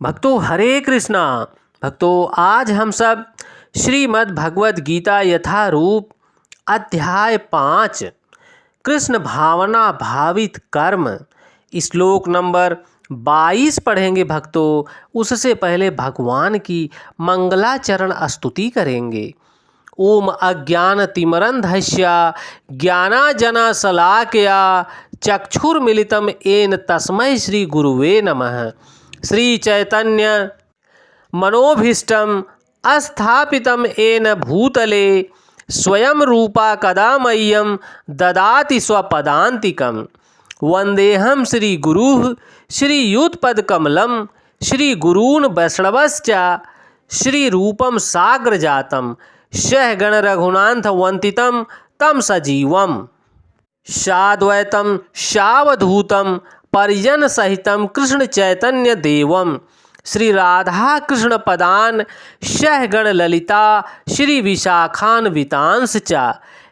भक्तों हरे कृष्णा। भक्तों आज हम सब श्रीमद् भगवद गीता यथारूप अध्याय 5 कृष्ण भावना भावित कर्म श्लोक नंबर 22 पढ़ेंगे। भक्तों उससे पहले भगवान की मंगलाचरण स्तुति करेंगे। ओम अज्ञानतिमिरन्धस्य ज्ञानांजनशलाकया चक्षुर्मिलितं येन तस्मै श्री गुरुवे नमः। श्री चैतन्य मनोभीष्टं स्थापितं येन भूतले स्वयं रूपा कदा मह्यं ददाति स्वपदान्तिकं। वन्देऽहं श्री गुरुः श्रीयुतपदकमलं श्री गुरून् वैष्णवश्च श्री रूपं साग्रजातं सहगण रघुनाथ वन्दितं तं सजीवम् साद्वैतं सावधूतं परिजन सहितं कृष्ण चैतन्य देवं श्री राधा कृष्ण पदान सहगण ललिता श्री विशाखान्वितांश्च च।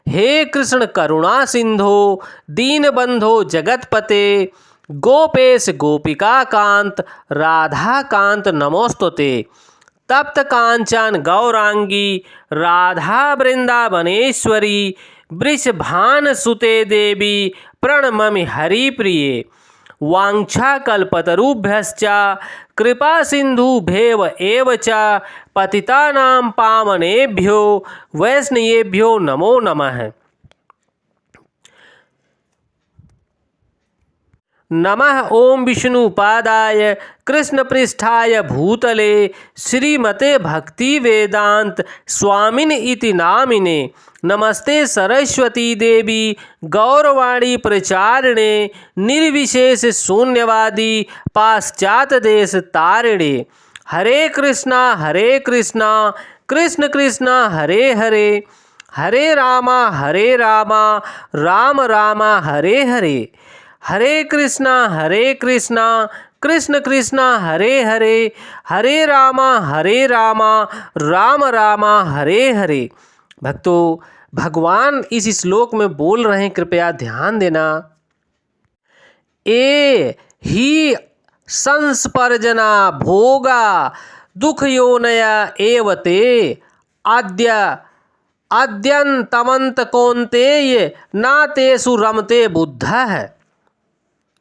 हे कृष्ण करुणा सिंधो दीनबंधो जगतपते गोपेश गोपिका कांत राधा कांत नमोस्तुते। तप्त कांचन गौरांगी राधा वृंदावनेश्वरी वृषभान सुते देवी प्रणममि हरिप्रिये। वाञ्छाकल्पतरुभ्यश्च कृपा सिन्धुभ्येव एव च पतितानां पावनेभ्यो वैष्णवेभ्यो नमो नमः। नमः ओम विष्णुपादाय कृष्णपृष्ठाय भूतले श्रीमते भक्ति वेदांत स्वामिन इति नामिने। नमस्ते सरस्वती देवी गौरवाणी प्रचारिणे निर्विशेष शून्यवादी पाश्चात देश तारिणे। हरे कृष्णा कृष्ण कृष्णा हरे हरे हरे रामा राम रामा हरे हरे। हरे कृष्णा कृष्ण कृष्णा हरे हरे हरे रामा राम रामा हरे हरे। भक्तों भगवान इस श्लोक में बोल रहे हैं, कृपया ध्यान देना। ए ही संस्पर्जना भोगा दुख योनया एवते आद्य अद्यंतमंत कौन्तेय ना तेषु रमते बुद्धः।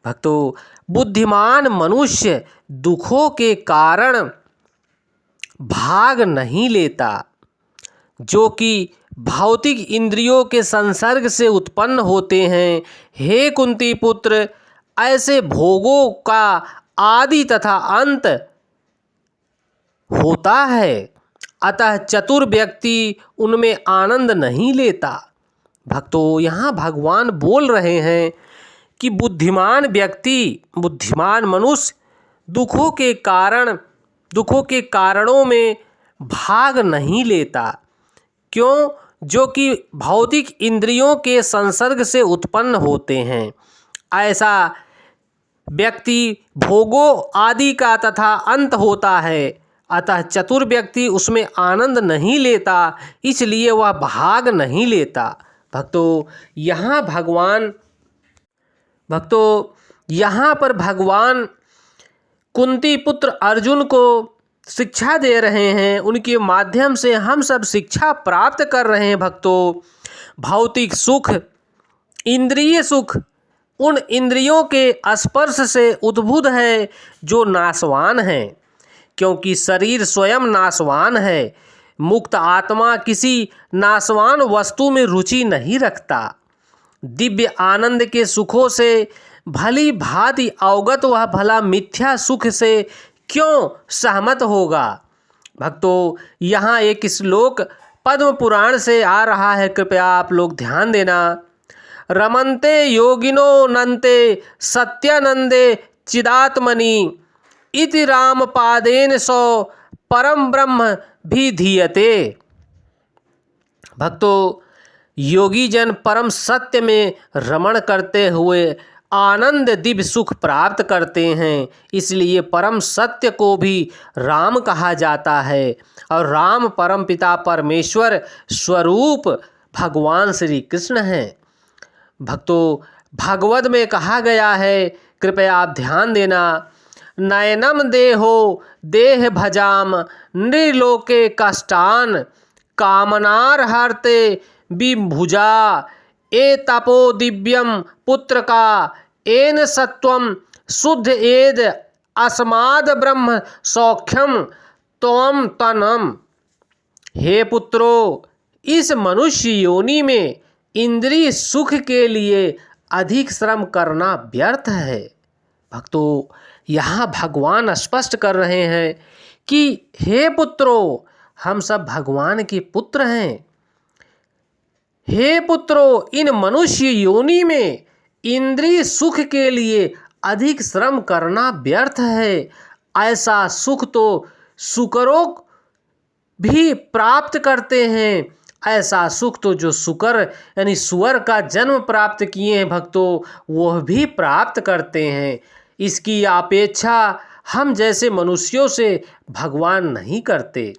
भक्तों बुद्धिमान मनुष्य दुखों के कारण भाग नहीं लेता, जो कि भौतिक इंद्रियों के संसर्ग से उत्पन्न होते हैं। हे कुंती पुत्र, ऐसे भोगों का आदि तथा अंत होता है, अतः चतुर व्यक्ति उनमें आनंद नहीं लेता। भक्तों यहाँ भगवान बोल रहे हैं कि बुद्धिमान व्यक्ति, बुद्धिमान मनुष्य दुखों के कारणों में भाग नहीं लेता। क्यों? जो कि भौतिक इंद्रियों के संसर्ग से उत्पन्न होते हैं। ऐसा व्यक्ति भोगों आदि का तथा अंत होता है, अतः चतुर व्यक्ति उसमें आनंद नहीं लेता, इसलिए वह भाग नहीं लेता। भक्तों यहाँ पर भगवान कुंती पुत्र अर्जुन को शिक्षा दे रहे हैं, उनके माध्यम से हम सब शिक्षा प्राप्त कर रहे हैं। भक्तों भौतिक सुख, इंद्रिय सुख उन इंद्रियों के स्पर्श से उद्भुत है जो नाशवान है, क्योंकि शरीर स्वयं नाशवान है। मुक्त आत्मा किसी नाशवान वस्तु में रुचि नहीं रखता। दिव्य आनंद के सुखों से भली भांति अवगत वह भला मिथ्या सुख से क्यों सहमत होगा। भक्तों यहाँ एक श्लोक पद्म पुराण से आ रहा है, कृपया आप लोग ध्यान देना। रमन्ते योगिनो नन्ते सत्यानंदे चिदात्मनि इति राम पादेन सो परम ब्रह्म भी धीयते। भक्तों योगी जन परम सत्य में रमण करते हुए आनंद दिव्य सुख प्राप्त करते हैं, इसलिए परम सत्य को भी राम कहा जाता है। और राम परम पिता परमेश्वर स्वरूप भगवान श्री कृष्ण हैं। भक्तों भागवत में कहा गया है, कृपया आप ध्यान देना। नयनम देहो देह भजाम नृलोके कष्टान कामनार हरते विभुजा ए तपो दिव्यम पुत्र का एन सत्वम शुद्ध एद अस्माद ब्रह्म सौख्यम त्वम तनम। हे पुत्रो, इस मनुष्य योनि में इंद्रिय सुख के लिए अधिक श्रम करना व्यर्थ है। भक्तों, यहाँ भगवान स्पष्ट कर रहे हैं कि हे पुत्रों, हम सब भगवान के पुत्र हैं। हे पुत्रों, इन मनुष्य योनि में इंद्रिय सुख के लिए अधिक श्रम करना व्यर्थ है। ऐसा सुख तो सुकरों भी प्राप्त करते हैं। ऐसा सुख तो जो सुकर यानी सुअर का जन्म प्राप्त किए हैं भक्तों, वह भी प्राप्त करते हैं। इसकी अपेक्षा हम जैसे मनुष्यों से भगवान नहीं करते।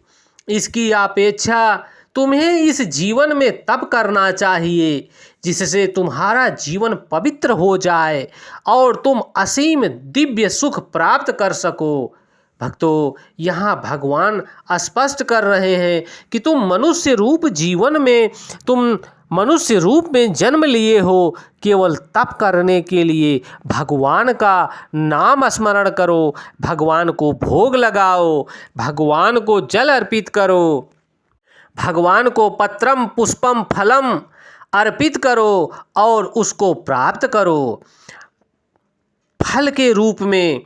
इसकी अपेक्षा तुम्हें इस जीवन में तप करना चाहिए जिससे तुम्हारा जीवन पवित्र हो जाए और तुम असीम दिव्य सुख प्राप्त कर सको। भक्तों, यहाँ भगवान स्पष्ट कर रहे हैं कि तुम मनुष्य रूप में जन्म लिए हो केवल तप करने के लिए। भगवान का नाम स्मरण करो, भगवान को भोग लगाओ, भगवान को जल अर्पित करो, भगवान को पत्रम पुष्पम फलम अर्पित करो और उसको प्राप्त करो। फल के रूप में,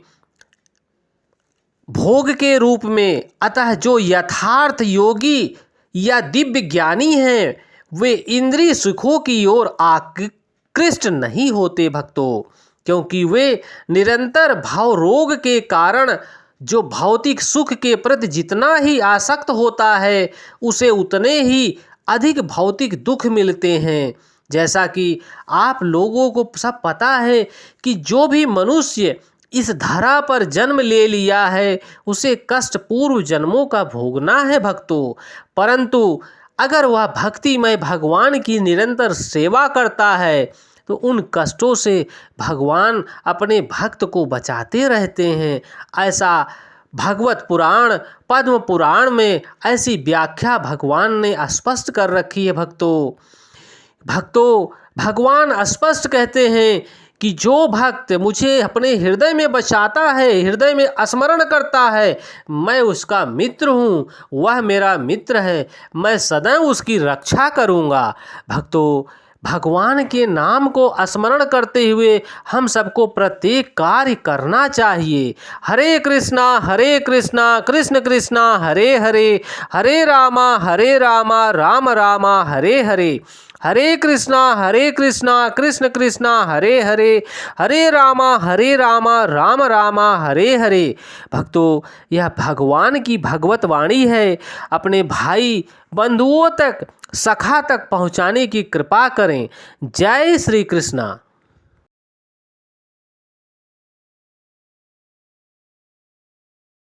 भोग के रूप में। अतः जो यथार्थ योगी या दिव्य ज्ञानी हैं वे इंद्रिय सुखों की ओर आकृष्ट नहीं होते भक्तों, क्योंकि वे निरंतर भाव रोग के कारण जो भौतिक सुख के प्रति जितना ही आसक्त होता है उसे उतने ही अधिक भौतिक दुख मिलते हैं। जैसा कि आप लोगों को सब पता है कि जो भी मनुष्य इस धरा पर जन्म ले लिया है उसे कष्ट पूर्व जन्मों का भोगना है भक्तों। परंतु अगर वह भक्तिमय भगवान की निरंतर सेवा करता है तो उन कष्टों से भगवान अपने भक्त को बचाते रहते हैं। ऐसा भागवत पुराण, पद्म पुराण में ऐसी व्याख्या भगवान ने स्पष्ट कर रखी है भक्तों, भगवान स्पष्ट कहते हैं कि जो भक्त मुझे अपने हृदय में बसाता है, हृदय में स्मरण करता है, मैं उसका मित्र हूँ, वह मेरा मित्र है, मैं सदैव उसकी रक्षा करूँगा। भक्तों, भगवान के नाम को स्मरण करते हुए हम सबको प्रत्येक कार्य करना चाहिए। हरे कृष्णा कृष्ण कृष्णा हरे हरे, हरे रामा राम रामा हरे हरे, हरे कृष्णा कृष्ण कृष्णा हरे हरे, हरे रामा राम रामा हरे हरे। भक्तों, यह भगवान की भगवत वाणी है। अपने भाई बंधुओं तक, सखा तक पहुँचाने की कृपा करें। जय श्री कृष्णा।